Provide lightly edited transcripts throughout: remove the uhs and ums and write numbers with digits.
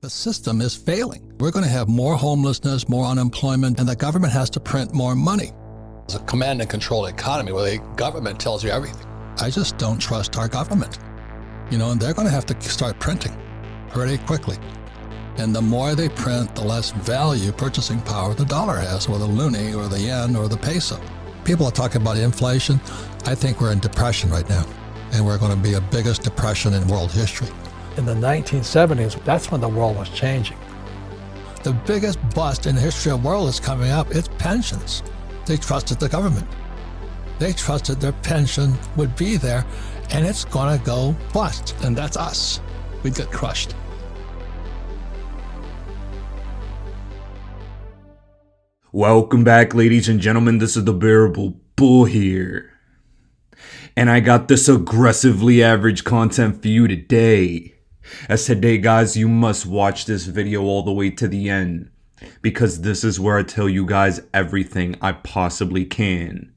The system is failing. We're going to have more homelessness, more unemployment, and the government has to print more money. It's a command and control economy where the government tells you everything. I just don't trust our government. And they're going to have to start printing pretty quickly. And the more they print, the less value, purchasing power the dollar has, or the loonie, or the yen, or the peso. People are talking about inflation. I think we're in depression right now, and we're going to be the biggest depression in world history. In the 1970s, that's when the world was changing. The biggest bust in the history of the world is coming up. It's pensions. They trusted the government. They trusted their pension would be there, and it's going to go bust. And that's us. We'd get crushed. Welcome back, ladies and gentlemen. This is the Bearable Bull here. And I got this aggressively average content for you today. As today, guys, you must watch this video all the way to the end, because this is where I tell you guys everything I possibly can.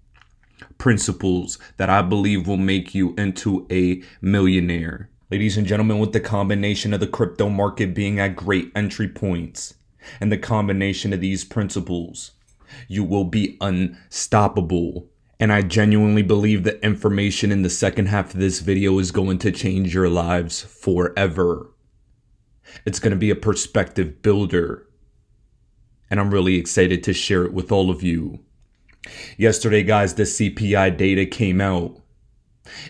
Principles that I believe will make you into a millionaire. Ladies and gentlemen, with the combination of the crypto market being at great entry points, and the combination of these principles, you will be unstoppable. And I genuinely believe the information in the second half of this video is going to change your lives forever. It's going to be a perspective builder. And I'm really excited to share it with all of you. Yesterday, guys, the CPI data came out.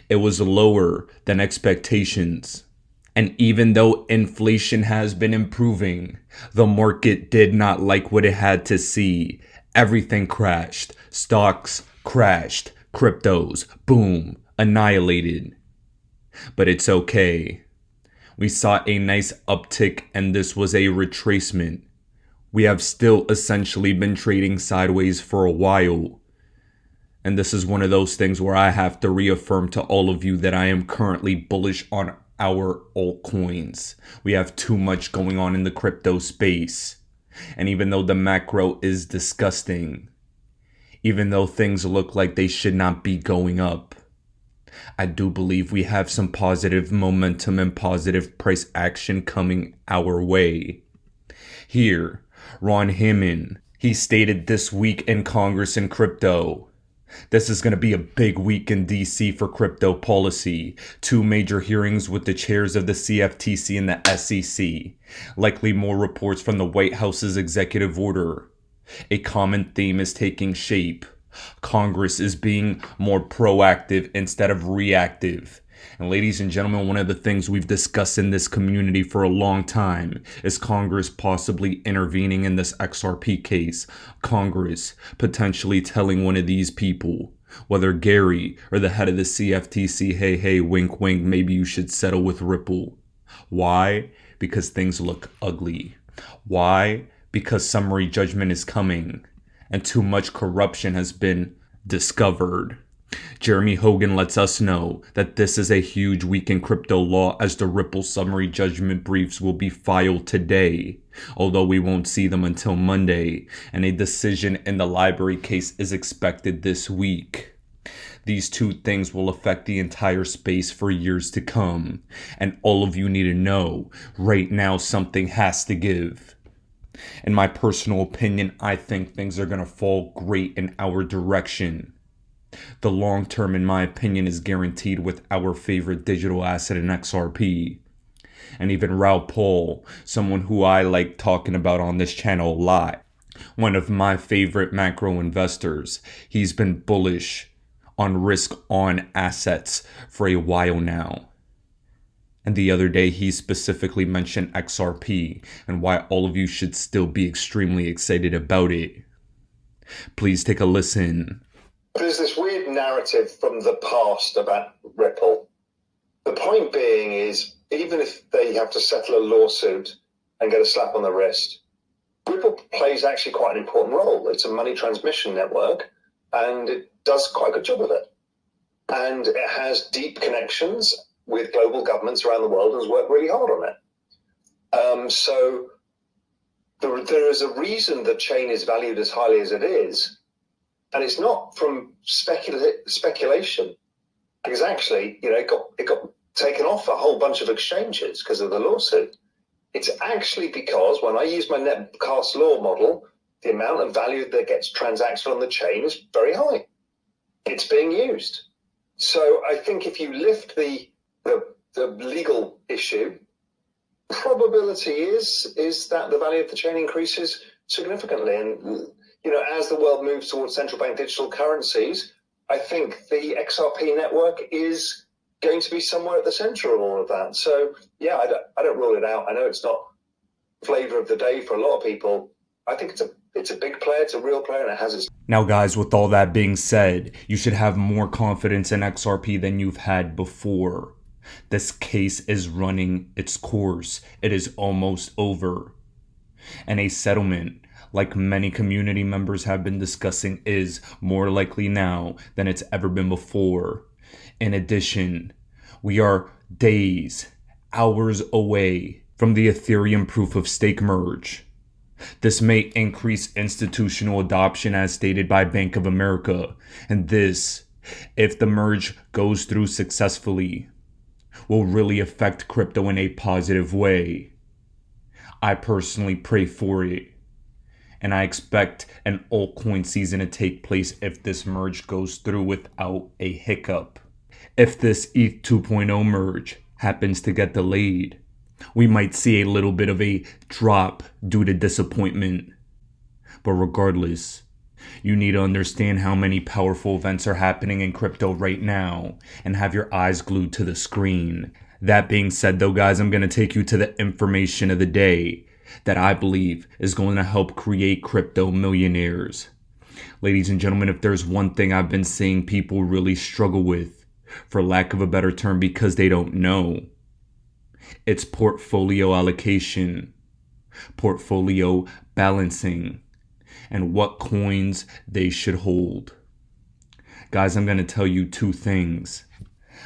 It was lower than expectations. And even though inflation has been improving, the market did not like what it had to see. Everything crashed. Stocks crashed. Cryptos, boom, annihilated. But it's okay. We saw a nice uptick, and this was a retracement. We have still essentially been trading sideways for a while. And this is one of those things where I have to reaffirm to all of you that I am currently bullish on our altcoins. We have too much going on in the crypto space. And even though the macro is disgusting, even though things look like they should not be going up, I do believe we have some positive momentum and positive price action coming our way. Here, Ron Hammond, he stated this week in Congress in crypto, this is going to be a big week in DC for crypto policy. 2 major hearings with the chairs of the CFTC and the SEC. Likely more reports from the White House's executive order. A common theme is taking shape. Congress is being more proactive instead of reactive. And ladies and gentlemen, one of the things we've discussed in this community for a long time is Congress possibly intervening in this XRP case. Congress potentially telling one of these people, whether Gary or the head of the CFTC, hey, wink, wink, maybe you should settle with Ripple. Why? Because things look ugly. Why? Because summary judgment is coming and too much corruption has been discovered. Jeremy Hogan lets us know that this is a huge week in crypto law, as the Ripple summary judgment briefs will be filed today, although we won't see them until Monday, and a decision in the library case is expected this week. These 2 things will affect the entire space for years to come, and all of you need to know, right now something has to give. In my personal opinion, I think things are going to fall great in our direction. The long term, in my opinion, is guaranteed with our favorite digital asset in XRP. And even Raoul Paul, someone who I like talking about on this channel a lot, one of my favorite macro investors, he's been bullish on risk on assets for a while now. And the other day, he specifically mentioned XRP and why all of you should still be extremely excited about it. Please take a listen. There's this weird narrative from the past about Ripple. The point being is, even if they have to settle a lawsuit and get a slap on the wrist, Ripple plays actually quite an important role. It's a money transmission network, and it does quite a good job of it. And it has deep connections with global governments around the world and has worked really hard on it. So there is a reason the chain is valued as highly as it is. And it's not from speculation, because actually, it got taken off a whole bunch of exchanges because of the lawsuit. It's actually because when I use my net cast law model, the amount of value that gets transacted on the chain is very high. It's being used. So I think if you lift the legal issue, probability is that the value of the chain increases significantly. And as the world moves towards central bank digital currencies, I think the XRP network is going to be somewhere at the center of all of that. So yeah, I don't rule it out. I know it's not flavor of the day for a lot of people. I think it's a big player, it's a real player, and it has its... Now guys, with all that being said, you should have more confidence in XRP than you've had before. This case is running its course. It is almost over. And a settlement, like many community members have been discussing, is more likely now than it's ever been before. In addition, we are days, hours away from the Ethereum proof of stake merge. This may increase institutional adoption as stated by Bank of America, and this, if the merge goes through successfully, will really affect crypto in a positive way. I personally pray for it, and I expect an altcoin season to take place if this merge goes through without a hiccup. If this ETH 2.0 merge happens to get delayed, we might see a little bit of a drop due to disappointment. But regardless, you need to understand how many powerful events are happening in crypto right now and have your eyes glued to the screen. That being said though, guys, I'm going to take you to the information of the day that I believe is going to help create crypto millionaires. Ladies and gentlemen, if there's one thing I've been seeing people really struggle with, for lack of a better term, because they don't know, it's portfolio allocation, portfolio balancing, and what coins they should hold. Guys, I'm going to tell you two things.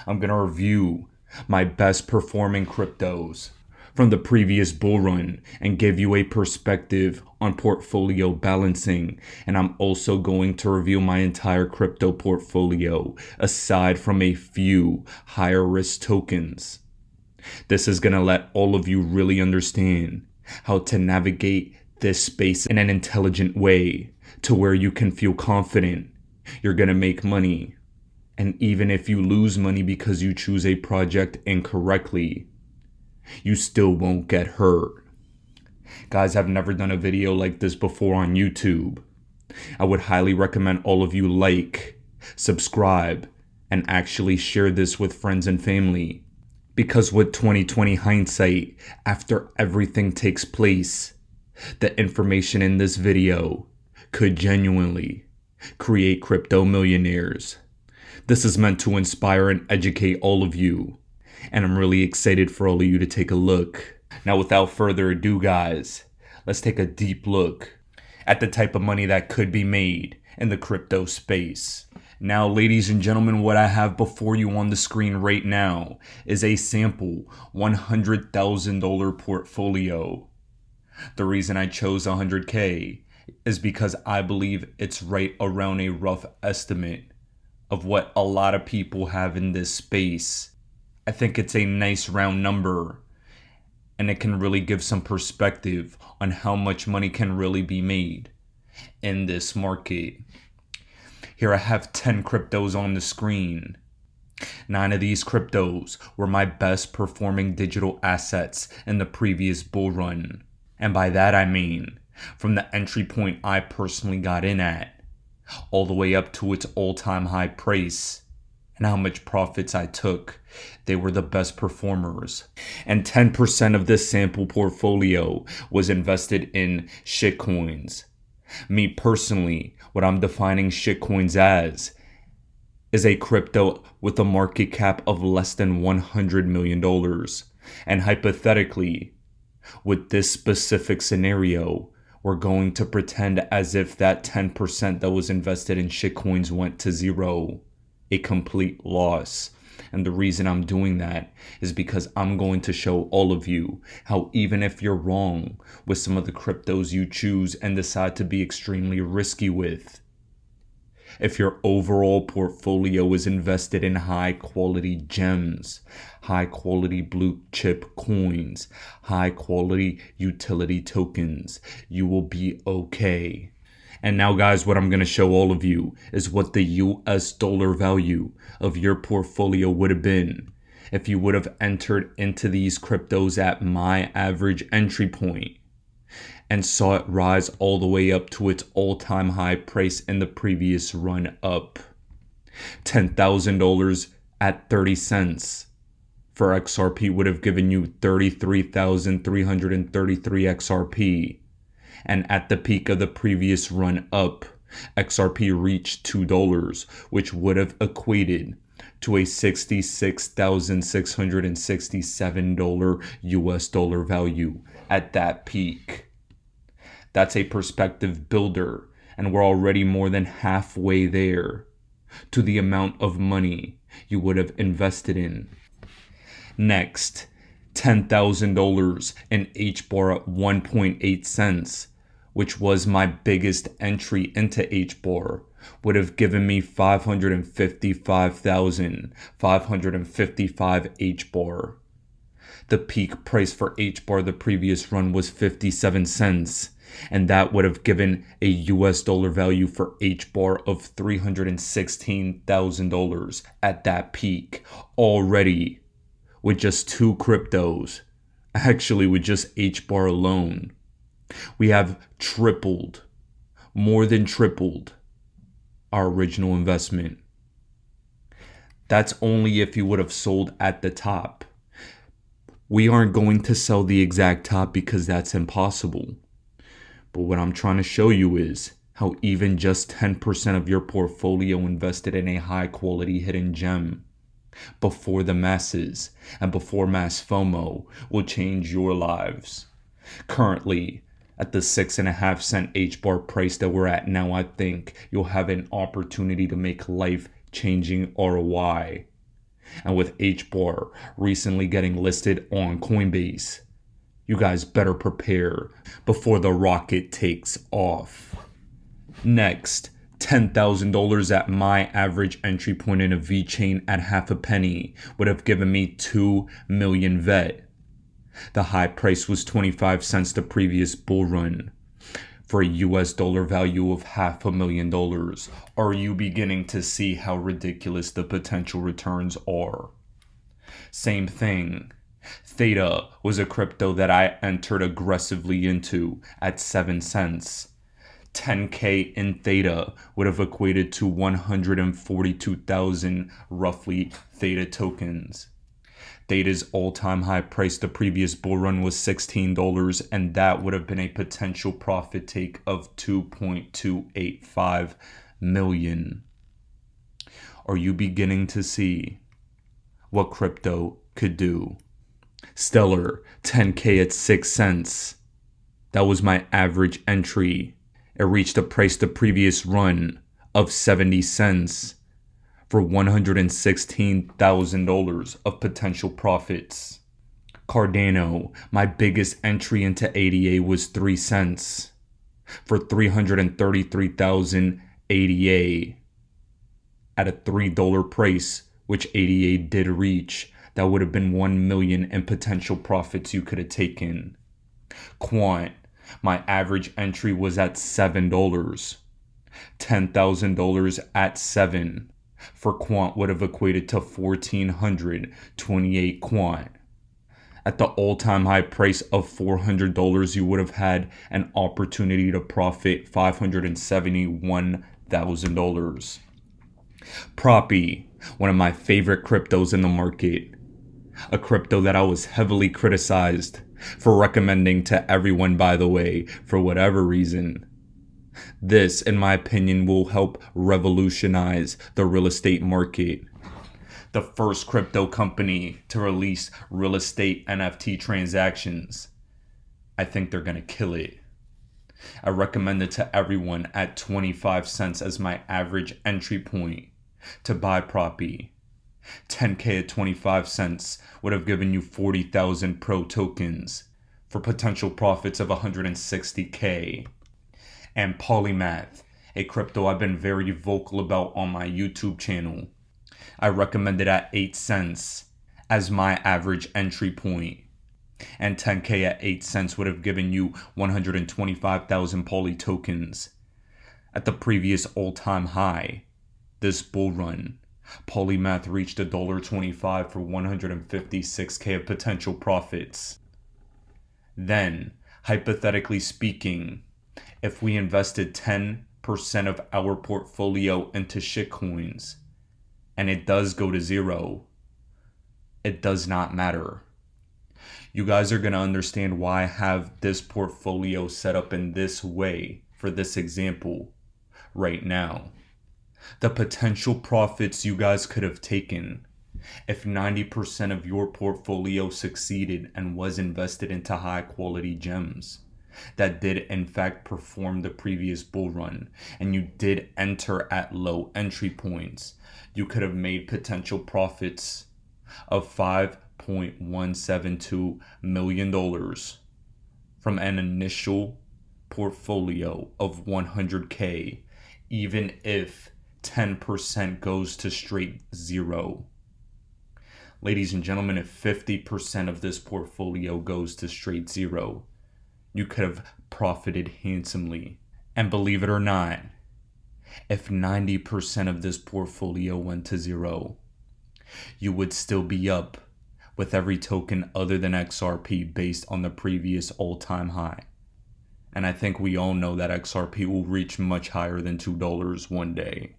I'm going to review my best performing cryptos from the previous bull run and give you a perspective on portfolio balancing. And I'm also going to review my entire crypto portfolio aside from a few higher risk tokens. This is going to let all of you really understand how to navigate this space in an intelligent way to where you can feel confident you're going to make money. And even if you lose money because you choose a project incorrectly, you still won't get hurt. Guys, I've never done a video like this before on YouTube. I would highly recommend all of you like, subscribe, and actually share this with friends and family. Because with 2020 hindsight, after everything takes place, the information in this video could genuinely create crypto millionaires. This is meant to inspire and educate all of you, and I'm really excited for all of you to take a look. Now, without further ado, guys, let's take a deep look at the type of money that could be made in the crypto space. Now, ladies and gentlemen, what I have before you on the screen right now is a sample $100,000 portfolio. The reason I chose 100K is because I believe it's right around a rough estimate of what a lot of people have in this space. I think it's a nice round number, and it can really give some perspective on how much money can really be made in this market. Here I have 10 cryptos on the screen. 9 of these cryptos were my best performing digital assets in the previous bull run. And by that I mean, from the entry point I personally got in at, all the way up to its all-time high price, and how much profits I took, they were the best performers. And 10% of this sample portfolio was invested in shitcoins. Me personally, what I'm defining shitcoins as is a crypto with a market cap of less than $100 million. And hypothetically, with this specific scenario, we're going to pretend as if that 10% that was invested in shitcoins went to zero, a complete loss. And the reason I'm doing that is because I'm going to show all of you how even if you're wrong with some of the cryptos you choose and decide to be extremely risky with, if your overall portfolio is invested in high quality gems, high quality blue chip coins, high quality utility tokens, you will be okay. And now guys, what I'm going to show all of you is what the US dollar value of your portfolio would have been if you would have entered into these cryptos at my average entry point and saw it rise all the way up to its all-time high price in the previous run up. $10,000 at 30 cents for XRP would have given you 33,333 XRP. And at the peak of the previous run up, XRP reached $2, which would have equated to a $66,667 US dollar value at that peak. That's a perspective builder, and we're already more than halfway there to the amount of money you would have invested in. Next, $10,000 in HBAR at 1.8 cents, which was my biggest entry into HBAR, would have given me 555,555 HBAR. The peak price for HBAR the previous run was 57 cents, and that would have given a US dollar value for HBAR of $316,000 at that peak already, with just two cryptos. Actually, with just HBAR alone. We have tripled, more than tripled, our original investment. That's only if you would have sold at the top. We aren't going to sell the exact top because that's impossible. But what I'm trying to show you is how even just 10% of your portfolio invested in a high quality hidden gem before the masses and before mass FOMO will change your lives. Currently, at the 6.5 cent HBAR price that we're at now, I think you'll have an opportunity to make life-changing ROI. And with HBAR recently getting listed on Coinbase, you guys better prepare before the rocket takes off. Next, $10,000 at my average entry point in a VeChain at half a penny would have given me 2 million VET. The high price was 25 cents the previous bull run for a US dollar value of $500,000. Are you beginning to see how ridiculous the potential returns are? Same thing. Theta was a crypto that I entered aggressively into at 7 cents. 10K in Theta would have equated to 142,000 roughly Theta tokens. Theta's all-time high price the previous bull run was $16, and that would have been a potential profit take of 2.285 million. Are you beginning to see what crypto could do? Stellar, 10K at 6 cents. That was my average entry. It reached a price the previous run of 70 cents for $116,000 of potential profits. Cardano, my biggest entry into ADA was 3 cents for 333,000 ADA at a $3 price, which ADA did reach. That would have been 1 million in potential profits you could have taken. Quant, my average entry was at $7. $10,000 at 7 for Quant would have equated to 1,428 Quant. At the all-time high price of $400, you would have had an opportunity to profit $571,000. Proppy, one of my favorite cryptos in the market. A crypto that I was heavily criticized for recommending to everyone, by the way, for whatever reason. This, in my opinion, will help revolutionize the real estate market. The first crypto company to release real estate NFT transactions. I think they're going to kill it. I recommend it to everyone at 25 cents as my average entry point to buy Proppy. 10K at 25 cents would have given you 40,000 pro tokens for potential profits of 160K. And Polymath, a crypto I've been very vocal about on my YouTube channel. I recommend it at 8 cents as my average entry point. And 10K at 8 cents would have given you 125,000 poly tokens. At the previous all-time high, this bull run, Polymath reached $1.25 for 156K of potential profits. Then, hypothetically speaking, if we invested 10% of our portfolio into shitcoins, and it does go to zero, it does not matter. You guys are going to understand why I have this portfolio set up in this way for this example right now. The potential profits you guys could have taken if 90% of your portfolio succeeded and was invested into high quality gems that did in fact perform the previous bull run, and you did enter at low entry points, you could have made potential profits of $5.172 million from an initial portfolio of 100K, even if 10% goes to straight zero. Ladies and gentlemen, if 50% of this portfolio goes to straight zero, you could have profited handsomely. And believe it or not, if 90% of this portfolio went to zero, you would still be up with every token other than XRP based on the previous all-time high. And I think we all know that XRP will reach much higher than $2 one day.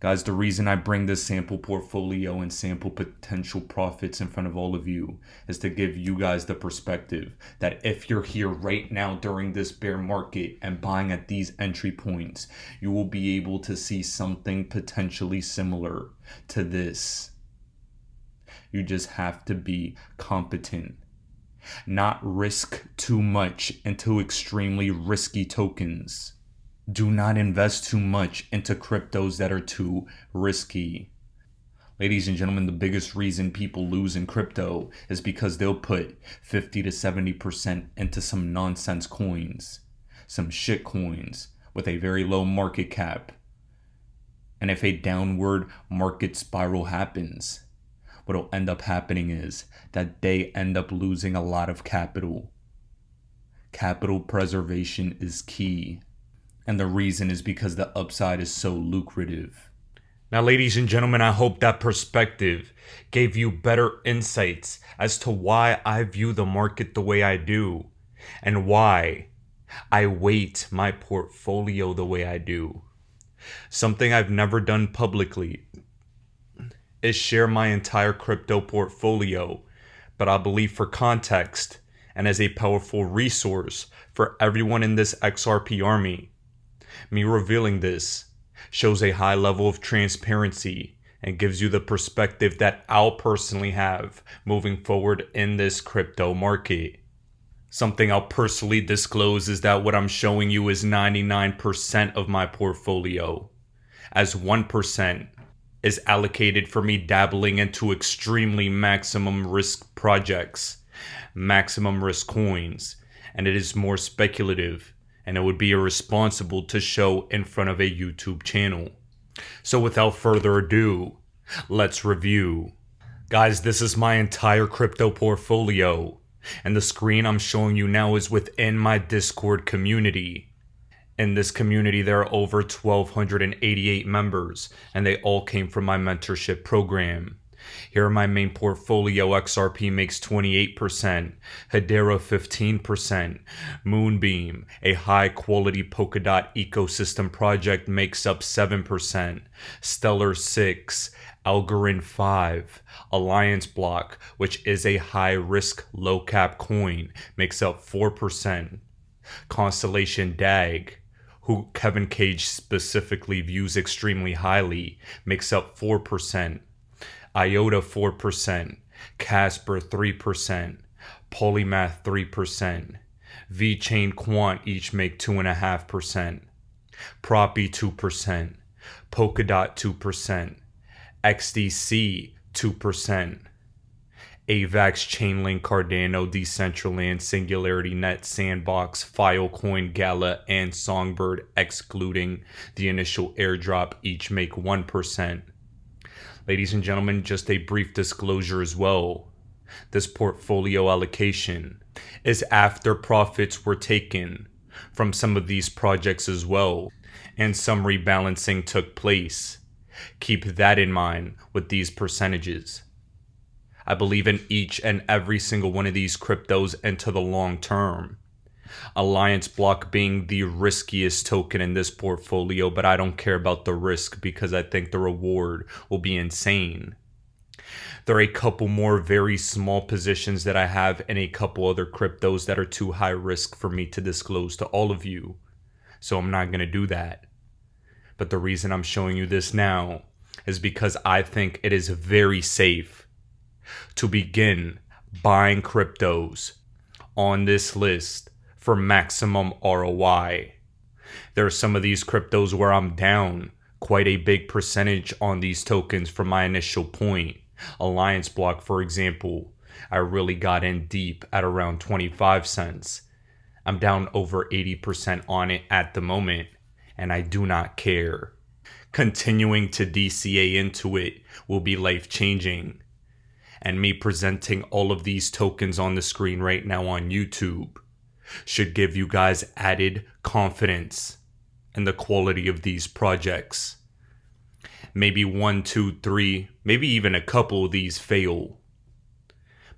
Guys, the reason I bring this sample portfolio and sample potential profits in front of all of you is to give you guys the perspective that if you're here right now during this bear market and buying at these entry points, you will be able to see something potentially similar to this. You just have to be competent, not risk too much into extremely risky tokens. Do not invest too much into cryptos that are too risky. Ladies and gentlemen, the biggest reason people lose in crypto is because they'll put 50 to 70% into some nonsense coins, some shit coins with a very low market cap. And if a downward market spiral happens, what'll end up happening is that they end up losing a lot of capital. Capital preservation is key. And the reason is because the upside is so lucrative. Now, ladies and gentlemen, I hope that perspective gave you better insights as to why I view the market the way I do and why I weight my portfolio the way I do. Something I've never done publicly is share my entire crypto portfolio, but I believe for context and as a powerful resource for everyone in this XRP army, me revealing this shows a high level of transparency and gives you the perspective that I'll personally have moving forward in this crypto market. Something I'll personally disclose is that what I'm showing you is 99% of my portfolio, as 1% is allocated for me dabbling into extremely maximum risk projects, maximum risk coins, and it is more speculative. And it would be irresponsible to show in front of a YouTube channel. So without further ado, let's review. Guys, this is my entire crypto portfolio, and the screen I'm showing you now is within my Discord community. In this community, there are over 1,288 members, and they all came from my mentorship program. Here are my main portfolio. XRP makes 28%, Hedera 15%, Moonbeam, a high quality Polkadot ecosystem project, makes up 7%, Stellar 6, Algorand 5, Alliance Block, which is a high risk low cap coin, makes up 4%, Constellation DAG, who Kevin Cage specifically views extremely highly, makes up 4%. IOTA 4%, Casper 3%, Polymath 3%, VeChain Quant each make 2.5%, Propy 2%, Polkadot 2%, XDC 2%, AVAX, Chainlink, Cardano, Decentraland, Singularity Net, Sandbox, Filecoin, Gala, and Songbird, excluding the initial airdrop, each make 1%. Ladies and gentlemen, just a brief disclosure as well. This portfolio allocation is after profits were taken from some of these projects as well, and some rebalancing took place. Keep that in mind with these percentages. I believe in each and every single one of these cryptos into the long term. Alliance Block being the riskiest token in this portfolio, but I don't care about the risk because I think the reward will be insane. There are a couple more very small positions that I have in a couple other cryptos that are too high risk for me to disclose to all of you, so I'm not going to do that. But the reason I'm showing you this now is because I think it is very safe to begin buying cryptos on this list for maximum ROI. There are some of these cryptos where I'm down quite a big percentage on these tokens from my initial point. Alliance Block, for example, I really got in deep at around 25 cents. I'm down over 80% on it at the moment, and I do not care. Continuing to DCA into it will be life-changing. And me presenting all of these tokens on the screen right now on YouTube should give you guys added confidence in the quality of these projects. Maybe 1, 2, 3, maybe even a couple of these fail.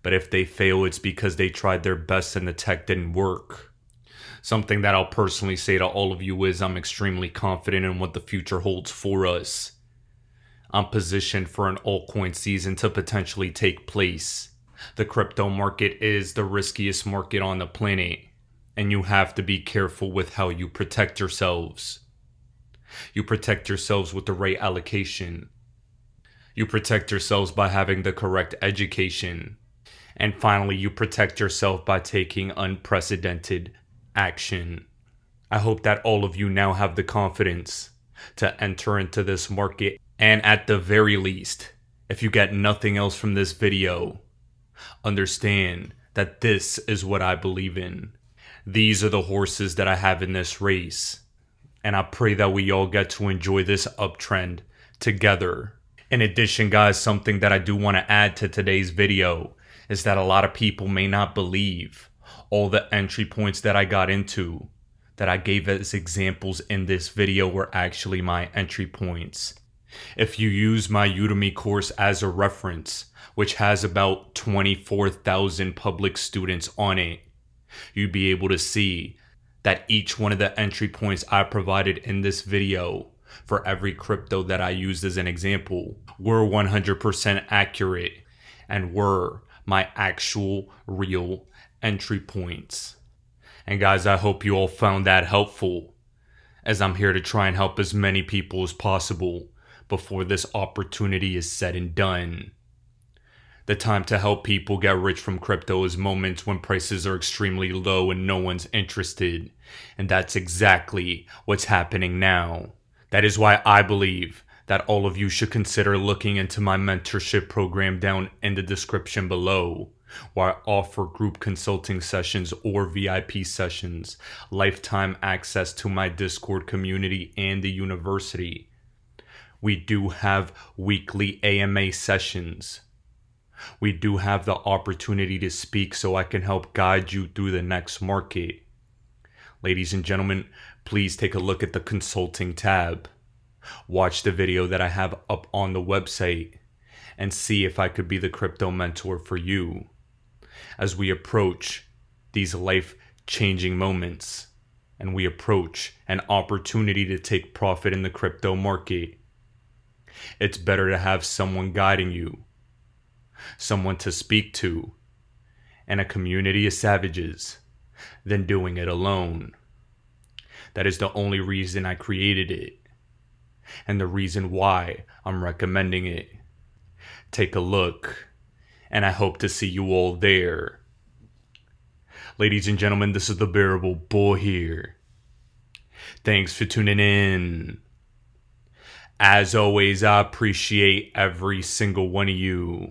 But if they fail, it's because they tried their best and the tech didn't work. Something that I'll personally say to all of you is I'm extremely confident in what the future holds for us. I'm positioned for an altcoin season to potentially take place. The crypto market is the riskiest market on the planet, and you have to be careful with how you protect yourselves. You protect yourselves with the right allocation. You protect yourselves by having the correct education. And finally, you protect yourself by taking unprecedented action. I hope that all of you now have the confidence to enter into this market. And at the very least, if you get nothing else from this video, understand that this is what I believe in. These are the horses that I have in this race. And I pray that we all get to enjoy this uptrend together. In addition, guys, something that I do want to add to today's video is that a lot of people may not believe all the entry points that I got into, that I gave as examples in this video, were actually my entry points. If you use my Udemy course as a reference, which has about 24,000 public students on it, you'd be able to see that each one of the entry points I provided in this video for every crypto that I used as an example were 100% accurate and were my actual real entry points. And guys, I hope you all found that helpful, as I'm here to try and help as many people as possible before this opportunity is said and done. The time to help people get rich from crypto is moments when prices are extremely low and no one's interested. And that's exactly what's happening now. That is why I believe that all of you should consider looking into my mentorship program down in the description below, where I offer group consulting sessions or VIP sessions, lifetime access to my Discord community and the university. We do have weekly AMA sessions. We do have the opportunity to speak so I can help guide you through the next market. Ladies and gentlemen, please take a look at the consulting tab. Watch the video that I have up on the website and see if I could be the crypto mentor for you as we approach these life-changing moments and we approach an opportunity to take profit in the crypto market. It's better to have someone guiding you, someone to speak to, and a community of savages than doing it alone. That is the only reason I created it, and the reason why I'm recommending it. Take a look, and I hope to see you all there. Ladies and gentlemen, this is the Bearable Bull here. Thanks for tuning in. As always, I appreciate every single one of you.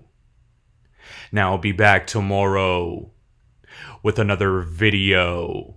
Now I'll be back tomorrow with another video.